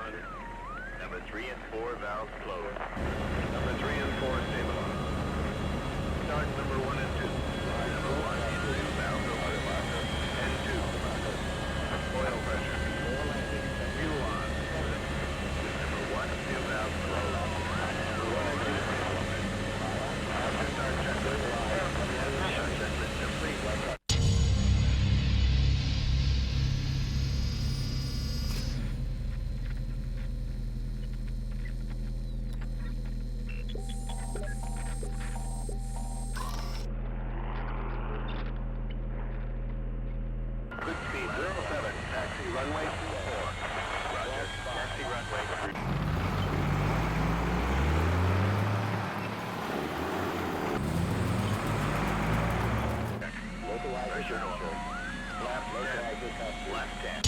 on. Number 3 and 4 valves closed. Number 3 and 4 stabilized. Start number 1 and 2. Number 1 and 2 valves open. And 2. Oil pressure. Fuel on. Number 1 and 2 valves closed. Number 1 and 2 stabilized. After start checklist. Start checklist complete. Good speed, 07, taxi runway 24. Roger, taxi runway 3. Pressure normal. Left 10.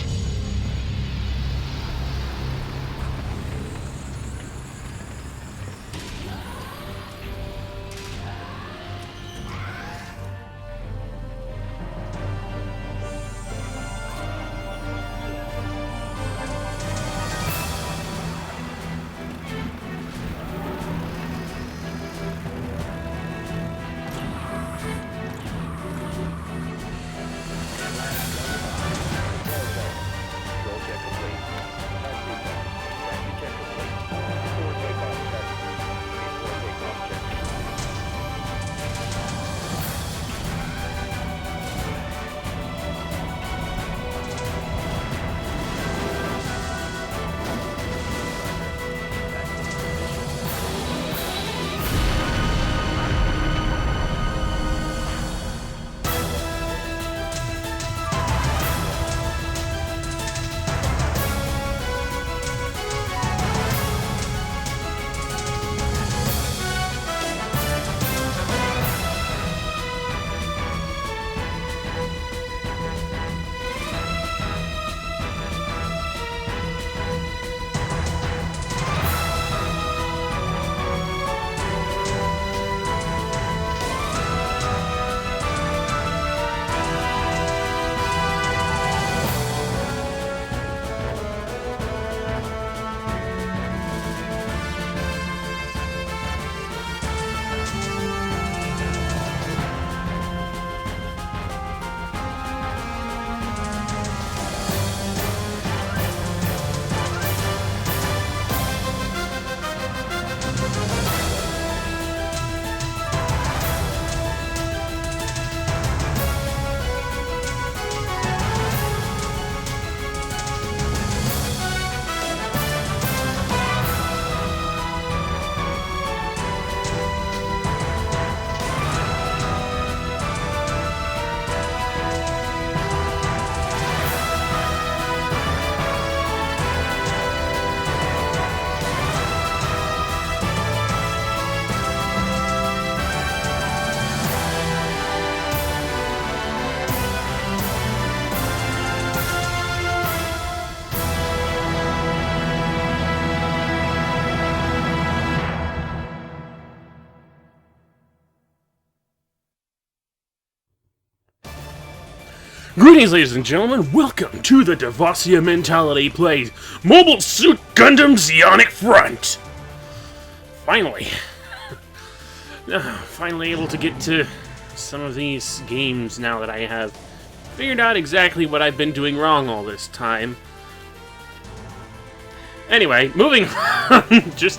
Greetings, ladies and gentlemen. Welcome to the DevasiaMentality plays Mobile Suit Gundam Zeonic Front. Finally. Finally able to get to some of these games now that I have figured out exactly what I've been doing wrong all this time. Anyway, moving on.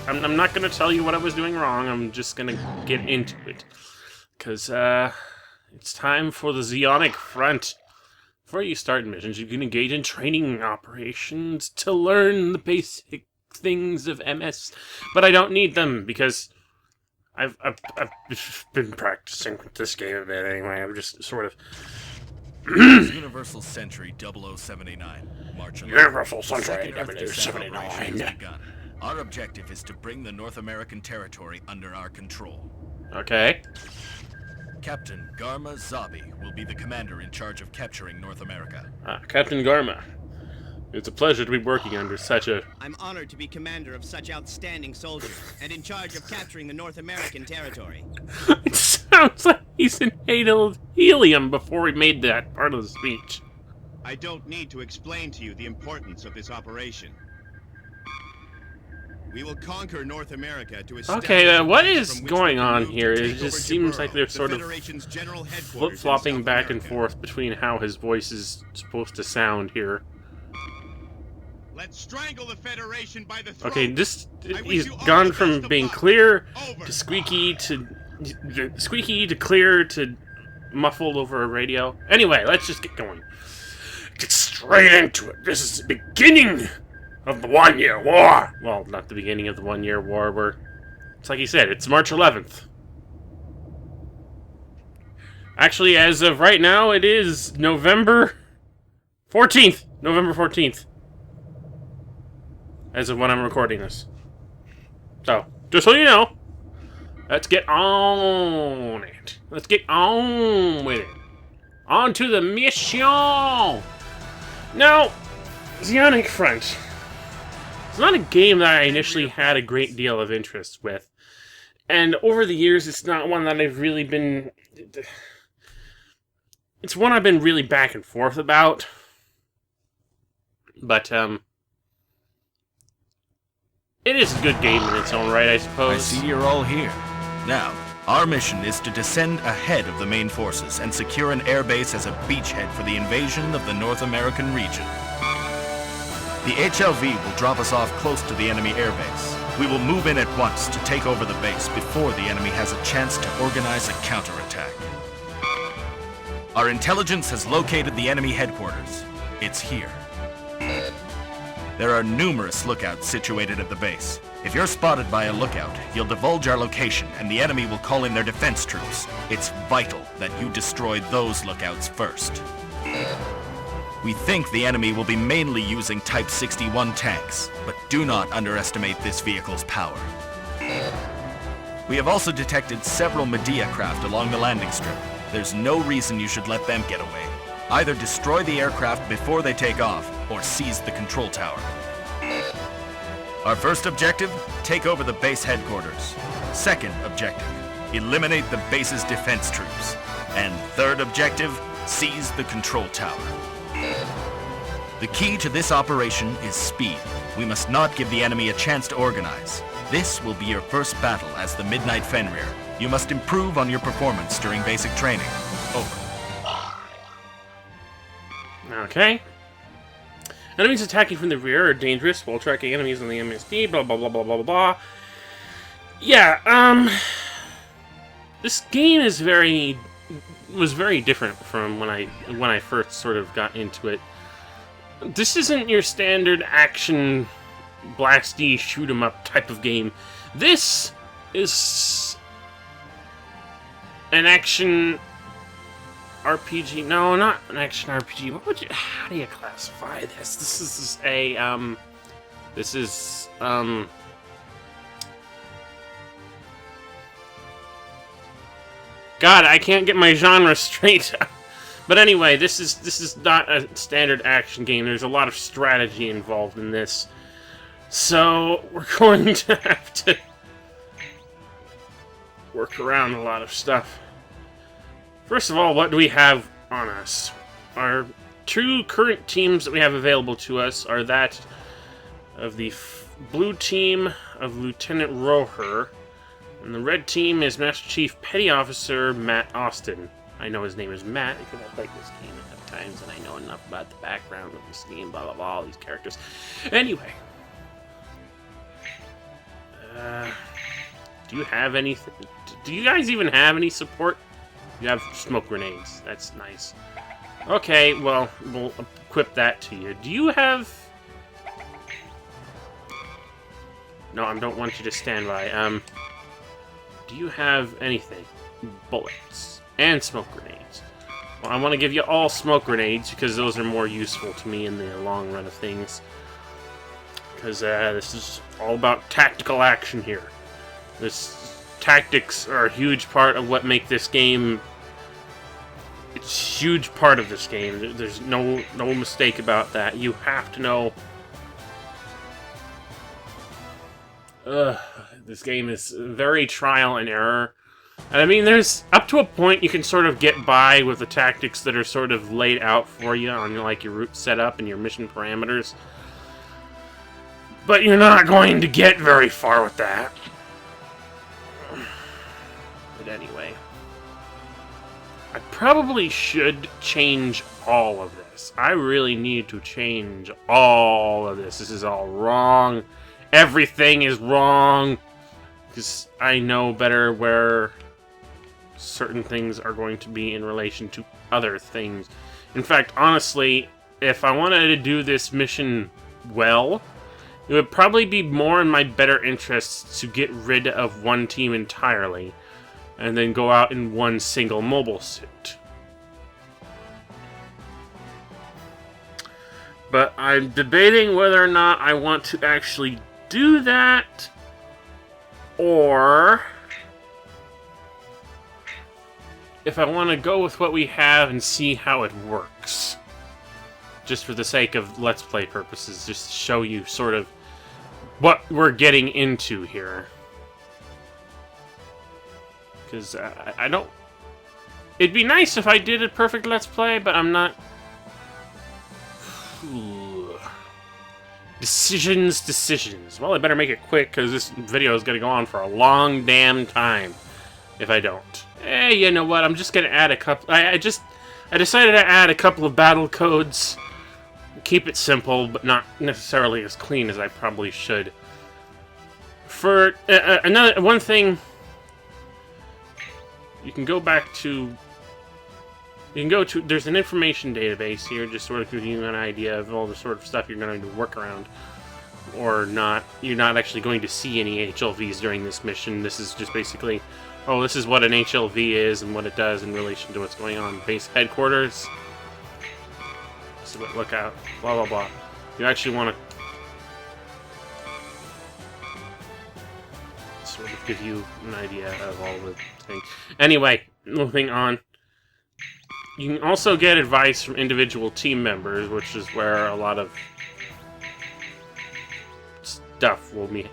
I'm not going to tell you what I was doing wrong. I'm just going to get into it. Because, it's time for the Zeonic Front. Before you start missions, you can engage in training operations to learn the basic things of MS. But I don't need them, because I've been practicing with this game a bit anyway. I'm just sort of... Universal Century 0079. March 11th. Universal Century 0079. Our objective is to bring the North American territory under our control. Okay. Captain Garma Zabi will be the commander in charge of capturing North America. Captain Garma. It's a pleasure to be working under such a... I'm honored to be commander of such outstanding soldiers, and in charge of capturing the North American territory. It sounds like he's inhaled helium before he made that part of the speech. I don't need to explain to you the importance of this operation. We will conquer North America to establish Okay, what a base is from which going we can on move to here? It take just over seems like Jaburo, they're the sort of Federation's general headquarters in flip-flopping South back and America. forth between how his voice is supposed to sound here. Let's strangle the Federation by the throat. Okay, this I wish he's you all gone the from best of being luck. clear Over. to squeaky to clear to muffled over a radio. Anyway, let's just get going. Get straight into it. This is the beginning of the 1 Year War. Well, not the beginning of the 1 Year War, where it's like he said, it's March 11th. Actually, as of right now, it is November 14th. November 14th. As of when I'm recording this. So, just so you know, let's get on it. Let's get on with it. On to the mission! Now, Zeonic Front. It's not a game that I initially had a great deal of interest with. And over the years, it's not one that I've really been... It's one I've been really back and forth about. But, it is a good game in its own right, I suppose. I see you're all here. Now, our mission is to descend ahead of the main forces and secure an airbase as a beachhead for the invasion of the North American region. The HLV will drop us off close to the enemy airbase. We will move in at once to take over the base before the enemy has a chance to organize a counterattack. Our intelligence has located the enemy headquarters. It's here. There are numerous lookouts situated at the base. If you're spotted by a lookout, you'll divulge our location and the enemy will call in their defense troops. It's vital that you destroy those lookouts first. We think the enemy will be mainly using Type 61 tanks, but do not underestimate this vehicle's power. We have also detected several Medea craft along the landing strip. There's no reason you should let them get away. Either destroy the aircraft before they take off, or seize the control tower. Our first objective, take over the base headquarters. Second objective, eliminate the base's defense troops. And third objective, seize the control tower. The key to this operation is speed. We must not give the enemy a chance to organize. This will be your first battle as the Midnight Fenrir. You must improve on your performance during basic training. Over. Okay. Enemies attacking from the rear are dangerous while tracking enemies on the MSD, blah blah blah blah blah blah blah. Yeah, this game is was very different from when I first sort of got into it. This isn't your standard action blasty shoot 'em up type of game. This is an action RPG. No, not an action RPG. How do you classify this? This is God, I can't get my genre straight. But anyway, this is not a standard action game. There's a lot of strategy involved in this. So we're going to have to work around a lot of stuff. First of all, what do we have on us? Our two current teams that we have available to us are that of the blue team of Lieutenant Roher, and the red team is Master Chief Petty Officer Matt Austin. I know his name is Matt because I've played this game enough times and I know enough about the background of this game, blah blah blah, all these characters. Anyway. Do you have anything? Do you guys even have any support? You have smoke grenades. That's nice. Okay, well, we'll equip that to you. Do you have... No, I don't want you to stand by. Do you have anything? Bullets. And smoke grenades. Well, I want to give you all smoke grenades, because those are more useful to me in the long run of things. Because this is all about tactical action here. Tactics are a huge part of what make this game. It's a huge part of this game. There's no mistake about that. You have to know. This game is very trial and error. And I mean, there's up to a point you can sort of get by with the tactics that are sort of laid out for you on like your route setup and your mission parameters. But you're not going to get very far with that. But anyway. I probably should change all of this. I really need to change all of this. This is all wrong. Everything is wrong. Because I know better where certain things are going to be in relation to other things. In fact, honestly, if I wanted to do this mission well, it would probably be more in my better interests to get rid of one team entirely and then go out in one single mobile suit. But I'm debating whether or not I want to actually do that, or if I want to go with what we have and see how it works. Just for the sake of Let's Play purposes, just to show you sort of what we're getting into here. Because I don't... It'd be nice if I did a perfect Let's Play, but I'm not... Decisions. Well, I better make it quick, because this video is going to go on for a long damn time if I don't. Hey, you know what? I'm just going to add a couple... I decided to add a couple of battle codes. Keep it simple, but not necessarily as clean as I probably should. For one thing... You can go back to... You can go to... There's an information database here, just sort of giving you an idea of all the sort of stuff you're going to work around. Or not. You're not actually going to see any HLVs during this mission. This is just basically... Oh, this is what an HLV is and what it does in relation to what's going on. Base headquarters. So look out. Blah, blah, blah. You actually want to... sort of give you an idea of all the things. Anyway, moving on. You can also get advice from individual team members, which is where a lot of stuff will be.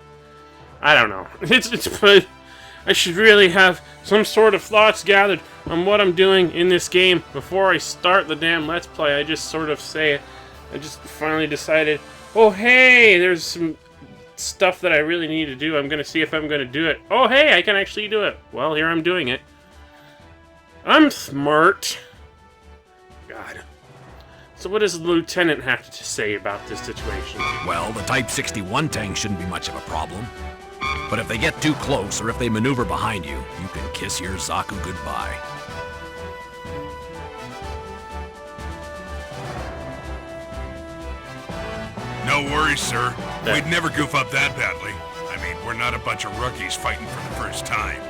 I don't know. But I should really have some sort of thoughts gathered on what I'm doing in this game before I start the damn Let's Play. I just sort of say it. I just finally decided, oh hey, there's some stuff that I really need to do. I'm going to see if I'm going to do it. Oh hey, I can actually do it. Well, here I'm doing it. I'm smart. God. So what does the lieutenant have to say about this situation? Well, the Type 61 tank shouldn't be much of a problem. But if they get too close, or if they maneuver behind you, you can kiss your Zaku goodbye. No worries, sir. We'd never goof up that badly. I mean, we're not a bunch of rookies fighting for the first time.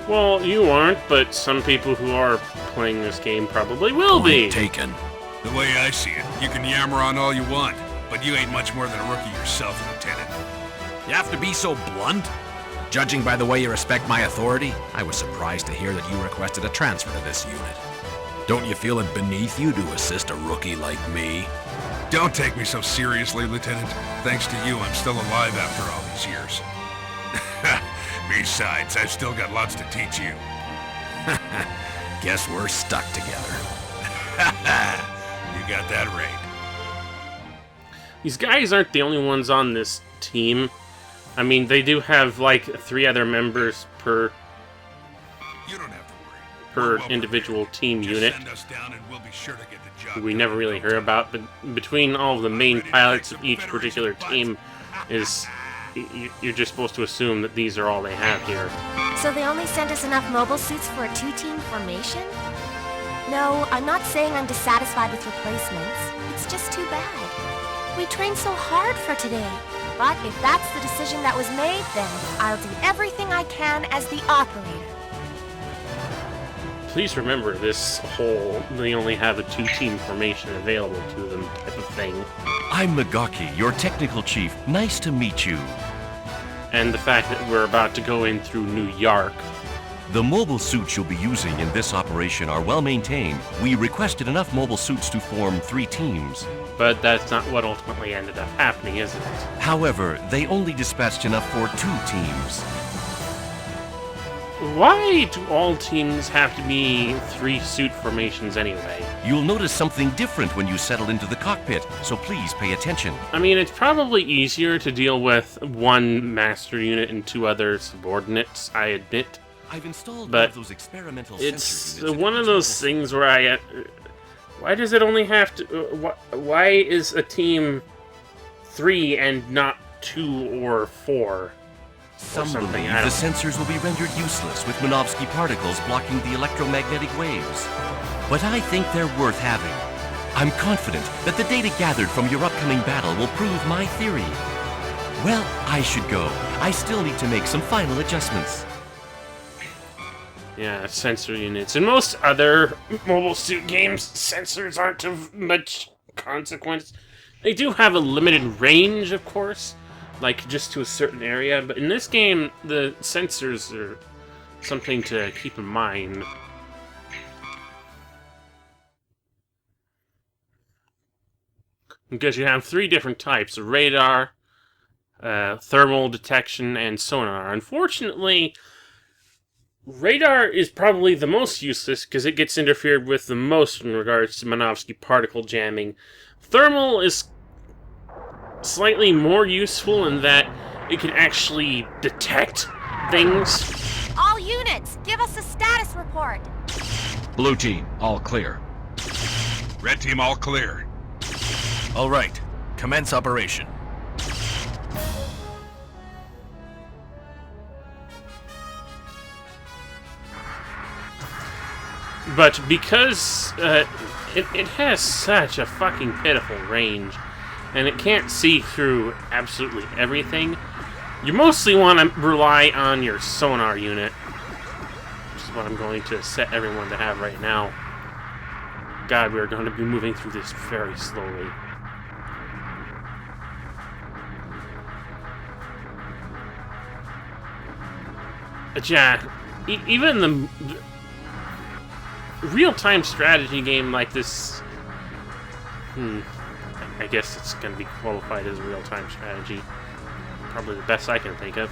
Well, you aren't, but some people who are playing this game probably will be. Point taken. The way I see it, you can yammer on all you want, but you ain't much more than a rookie yourself, Lieutenant. You have to be so blunt? Judging by the way you respect my authority, I was surprised to hear that you requested a transfer to this unit. Don't you feel it beneath you to assist a rookie like me? Don't take me so seriously, Lieutenant. Thanks to you, I'm still alive after all these years. Besides, I've still got lots to teach you. Guess we're stuck together. You got that right. These guys aren't the only ones on this team. I mean, they do have, like, 3 other members per You don't have to worry. per individual team Just unit. send us down and we'll be sure to get the job Who we done never in really no hear time. about, but between all of the main pilots of each particular team is... You're just supposed to assume that these are all they have here. So they only sent us enough mobile suits for a 2-team formation? No, I'm not saying I'm dissatisfied with replacements. It's just too bad. We trained so hard for today. But if that's the decision that was made, then I'll do everything I can as the operator. Please remember this whole they only have a 2-team formation available to them type of thing. I'm Nagaki, your technical chief. Nice to meet you. And the fact that we're about to go in through New York. The mobile suits you'll be using in this operation are well maintained. We requested enough mobile suits to form 3 teams. But that's not what ultimately ended up happening, isn't it? However, they only dispatched enough for 2 teams. Why do all teams have to be 3-suit formations anyway? You'll notice something different when you settle into the cockpit, so please pay attention. I mean, it's probably easier to deal with one master unit and 2 other subordinates, I admit. I've installed But one of those experimental it's sensor units one of those things where I... why does it only have to... why is a team 3 and not 2 or 4? Some believe the sensors will be rendered useless with Minovsky particles blocking the electromagnetic waves. But I think they're worth having. I'm confident that the data gathered from your upcoming battle will prove my theory. Well, I should go. I still need to make some final adjustments. Yeah, sensor units. In most other Mobile Suit games, sensors aren't of much consequence. They do have a limited range, of course, like just to a certain area, but in this game, the sensors are something to keep in mind. Because you have 3 different types: radar, thermal detection, and sonar. Unfortunately, radar is probably the most useless because it gets interfered with the most in regards to Minovsky particle jamming. Thermal is slightly more useful in that it can actually detect things. All units, give us a status report. Blue team, all clear. Red team all clear. All right, commence operation. But because it has such a fucking pitiful range, and it can't see through absolutely everything, you mostly want to rely on your sonar unit, which is what I'm going to set everyone to have right now. God, we're going to be moving through this very slowly. But yeah, even the real-time strategy game like this... I guess it's going to be qualified as a real-time strategy. Probably the best I can think of.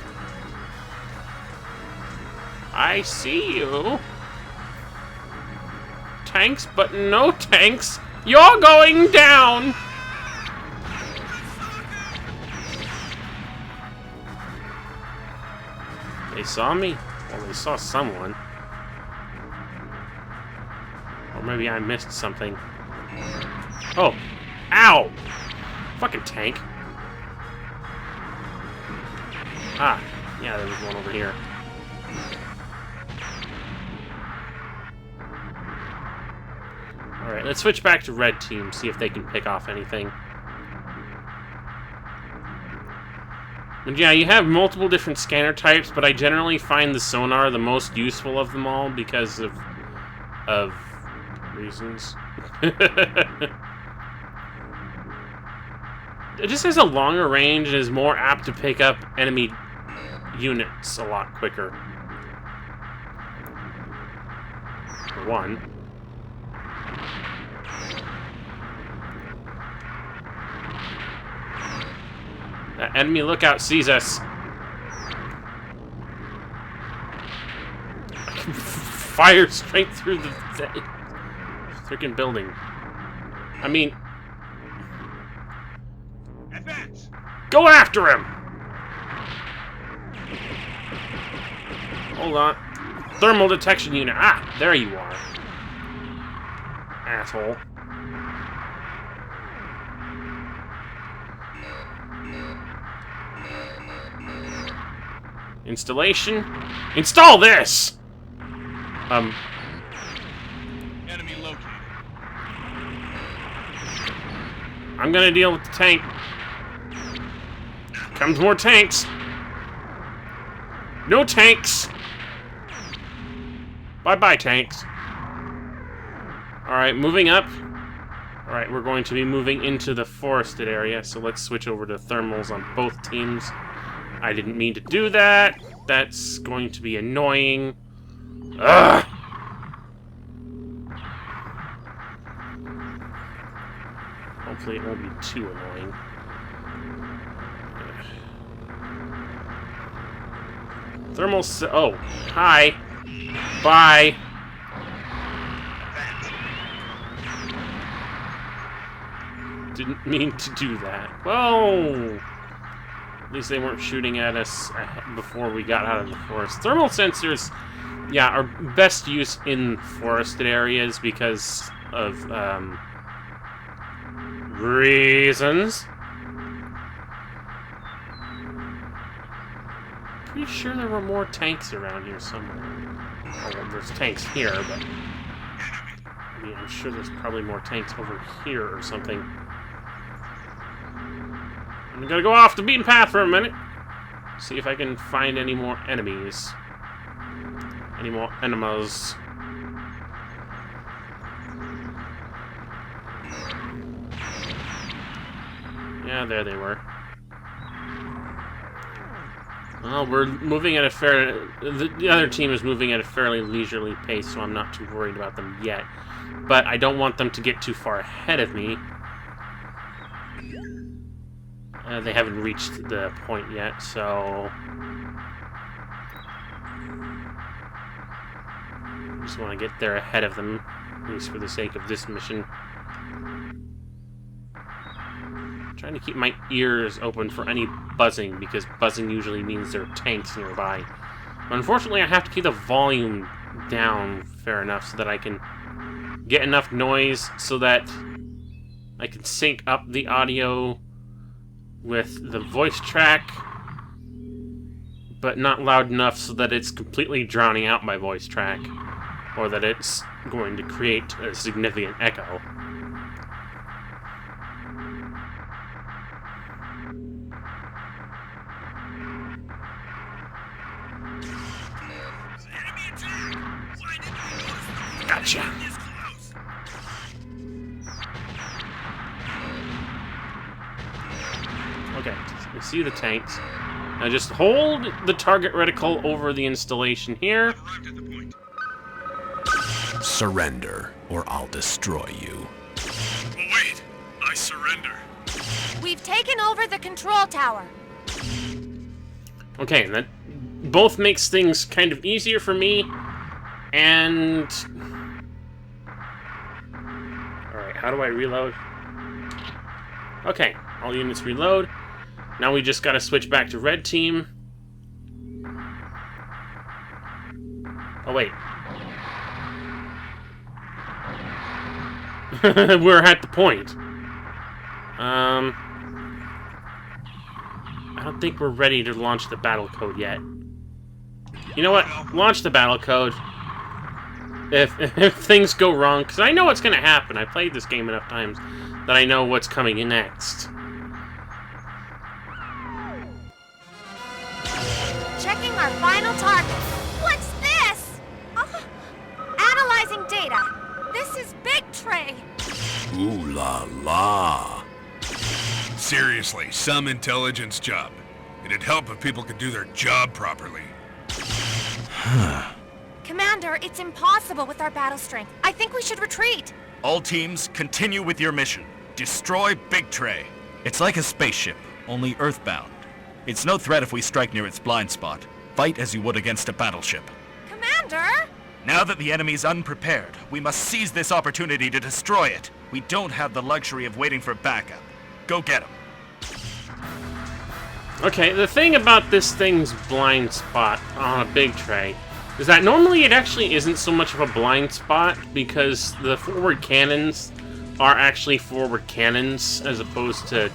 I see you. Tanks, but no tanks. You're going down! They saw me? Well, they saw someone. Or maybe I missed something. Oh! Ow! Fucking tank. Ah, yeah, there was one over here. Alright, let's switch back to red team, see if they can pick off anything. But yeah, you have multiple different scanner types, but I generally find the sonar the most useful of them all because of reasons. It just has a longer range and is more apt to pick up enemy units a lot quicker. For one. That enemy lookout sees us. I can fire straight through the freaking building. I mean... Advance! Go after him! Hold on. Thermal detection unit. Ah, there you are. Asshole. Installation. Install this! Enemy located. I'm gonna deal with the tank. Comes more tanks. No tanks. Bye-bye, tanks. Alright, moving up. Alright, we're going to be moving into the forested area, so let's switch over to thermals on both teams. I didn't mean to do that. That's going to be annoying. Ugh! Hopefully it won't be too annoying. Thermal oh, hi. Bye. Didn't mean to do that. Whoa! At least they weren't shooting at us before we got out of the forest. Thermal sensors, yeah, are best used in forested areas because of, reasons. Pretty sure there were more tanks around here somewhere. Oh, well, there's tanks here, but... I mean, I'm sure there's probably more tanks over here or something. I'm gonna go off the beaten path for a minute. See if I can find any more enemies. Any more enemas. Yeah, there they were. Well, we're moving at a the other team is moving at a fairly leisurely pace, so I'm not too worried about them yet. But I don't want them to get too far ahead of me. They haven't reached the point yet, so... just want to get there ahead of them, at least for the sake of this mission. Trying to keep my ears open for any buzzing, because buzzing usually means there are tanks nearby. But unfortunately, I have to keep the volume down fair enough so that I can get enough noise so that I can sync up the audio with the voice track, but not loud enough so that it's completely drowning out my voice track, or that it's going to create a significant echo. Gotcha. Okay, we see the tanks. Now just hold the target reticle over the installation here. Surrender, or I'll destroy you. Oh, wait! I surrender. We've taken over the control tower. Okay, that both makes things kind of easier for me, and... Alright, how do I reload? Okay, all units reload. Now we just gotta switch back to red team. Oh, wait. We're at the point. I don't think we're ready to launch the battle code yet. You know what? Launch the battle code. If things go wrong, because I know what's going to happen. I played this game enough times that I know what's coming in next. Checking our final target. What's this? Analyzing data. This is Big Tray. Ooh la la. Seriously, some intelligence job. It'd help if people could do their job properly. Commander, it's impossible with our battle strength. I think we should retreat. All teams, continue with your mission. Destroy Big Tray. It's like a spaceship, only earthbound. It's no threat if we strike near its blind spot. Fight as you would against a battleship. Commander! Now that the enemy's unprepared, we must seize this opportunity to destroy it. We don't have the luxury of waiting for backup. Go get him. Okay, the thing about this thing's blind spot on a Big Tray is that normally it actually isn't so much of a blind spot because the forward cannons are actually forward cannons as opposed to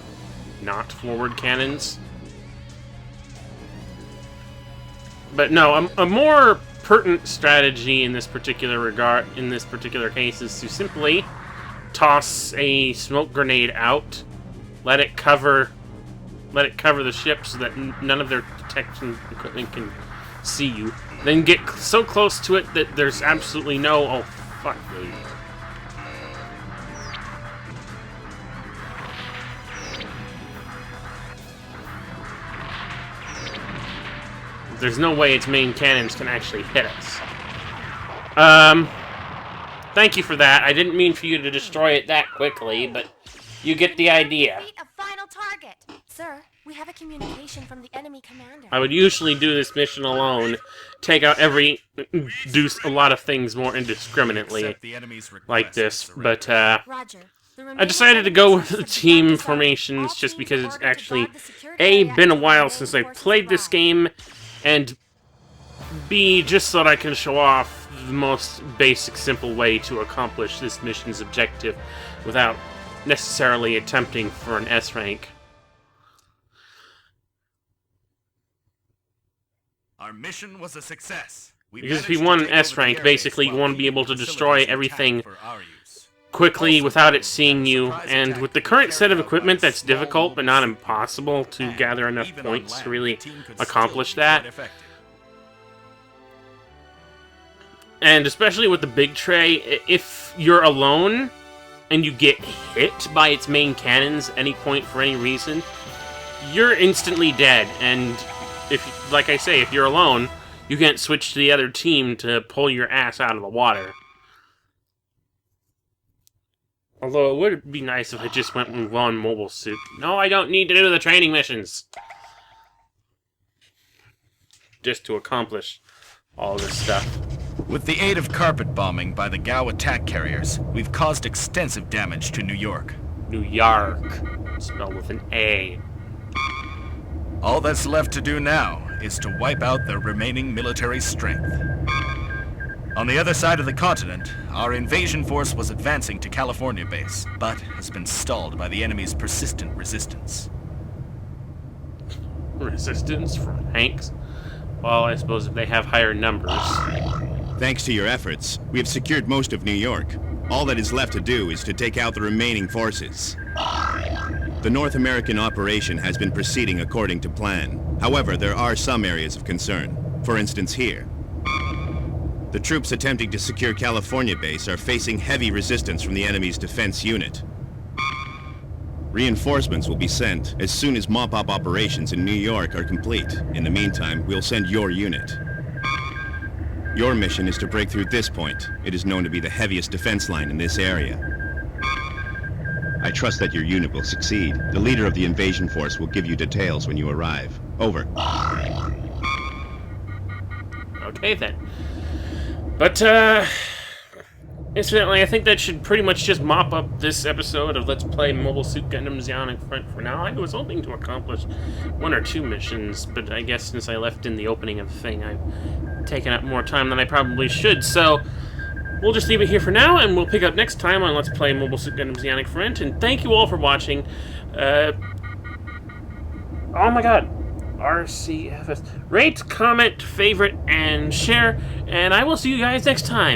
not forward cannons. But no, a more pertinent strategy in this particular case is to simply toss a smoke grenade out, let it cover the ship so that none of their detection equipment can see you. Then get so close to it that there's absolutely no... Oh, fuck me. There's no way its main cannons can actually hit us. Thank you for that. I didn't mean for you to destroy it that quickly, but you get the idea. A final target. Sir, we have a communication from the enemy commander. I would usually do this mission alone, take out do a lot of things more indiscriminately like this, but Roger. I decided to go with the team formations just because it's actually A, been a while since I played this game, and B, just so that I can show off the most basic, simple way to accomplish this mission's objective without necessarily attempting for an S rank. Our mission was a success. Because if you want an S rank, basically you want to be able to destroy everything quickly without it seeing you, and with the current set of equipment that's difficult but not impossible to gather enough points to really accomplish that. And especially with the big tray, if you're alone and you get hit by its main cannons at any point for any reason, you're instantly dead, and if, like I say, if you're alone, you can't switch to the other team to pull your ass out of the water. Although it would be nice if it just went with one mobile suit. No, I don't need to do the training missions! Just to accomplish all this stuff. With the aid of carpet bombing by the Gao attack carriers, we've caused extensive damage to New York. New York. Spelled with an A. All that's left to do now is to wipe out their remaining military strength. On the other side of the continent, our invasion force was advancing to California base, but has been stalled by the enemy's persistent resistance. Resistance from Hanks? Well, I suppose if they have higher numbers. Thanks to your efforts, we have secured most of New York. All that is left to do is to take out the remaining forces. The North American operation has been proceeding according to plan. However, there are some areas of concern. For instance, here. The troops attempting to secure California base are facing heavy resistance from the enemy's defense unit. Reinforcements will be sent as soon as mop-up operations in New York are complete. In the meantime, we'll send your unit. Your mission is to break through this point. It is known to be the heaviest defense line in this area. I trust that your unit will succeed. The leader of the invasion force will give you details when you arrive. Over. Okay, then. But, incidentally, I think that should pretty much just mop up this episode of Let's Play Mobile Suit Gundam Zeonic Front for now. I was hoping to accomplish 1 or 2 missions, but I guess since I left in the opening of the thing, I've taken up more time than I probably should, so we'll just leave it here for now, and we'll pick up next time on Let's Play Mobile Suit Gundam Zeonic Front, and thank you all for watching. Oh my god. RCFS. Rate, comment, favorite, and share, and I will see you guys next time.